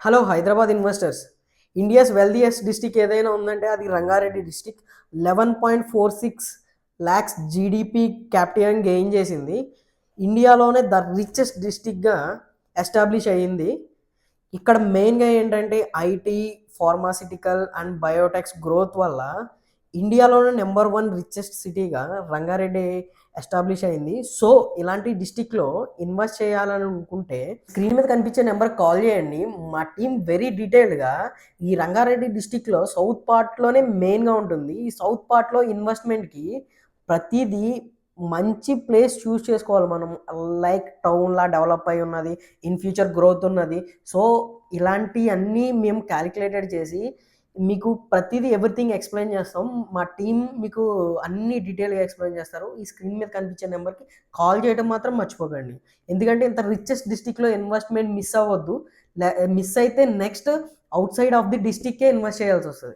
Hello Hyderabad investors. India's wealthiest district ఏదైనా ఉందంటే అది Rangareddy district. 11.46 lakhs GDP capital gain చేసింది. ఇండియాలోనే ద రిచెస్ట్ డిస్టిక్గా ఎస్టాబ్లిష్ అయ్యింది. ఇక్కడ మెయిన్గా ఏంటంటే IT, pharmaceutical and biotechs growth వల్ల ఇండియాలోనే నెంబర్ 1 రిచెస్ట్ సిటీగా రంగారెడ్డి ఎస్టాబ్లిష్ అయింది. సో ఇలాంటి డిస్టిక్లో ఇన్వెస్ట్ చేయాలని అనుకుంటే స్క్రీన్ మీద కనిపించే నెంబర్ కాల్ చేయండి. మా టీం వెరీ డీటెయిల్డ్గా ఈ రంగారెడ్డి డిస్టిక్లో సౌత్ పార్ట్లోనే మెయిన్గా ఉంటుంది. ఈ సౌత్ పార్ట్లో ఇన్వెస్ట్మెంట్కి ప్రతిదీ మంచి ప్లేస్ చూస్ చేసుకోవాలి మనం. లైక్ టౌన్లా డెవలప్ అయి ఉన్నది, ఇన్ ఫ్యూచర్ గ్రోత్ ఉన్నది. సో ఇలాంటి అన్నీ మేము క్యాలిక్యులేటెడ్ చేసి మీకు ప్రతిదీ ఎవ్రీథింగ్ ఎక్స్ప్లెయిన్ చేస్తాం. మా టీం మీకు అన్ని డీటెయిల్గా ఎక్స్ప్లెయిన్ చేస్తారు. ఈ స్క్రీన్ మీద కనిపించే నెంబర్కి కాల్ చేయడం మాత్రం మర్చిపోకండి. ఎందుకంటే ఇంత రిచెస్ట్ డిస్టిక్లో ఇన్వెస్ట్మెంట్ మిస్ అవ్వద్దు. మిస్ అయితే next outside of the డిస్టిక్కే ఇన్వెస్ట్ చేయాల్సి వస్తుంది.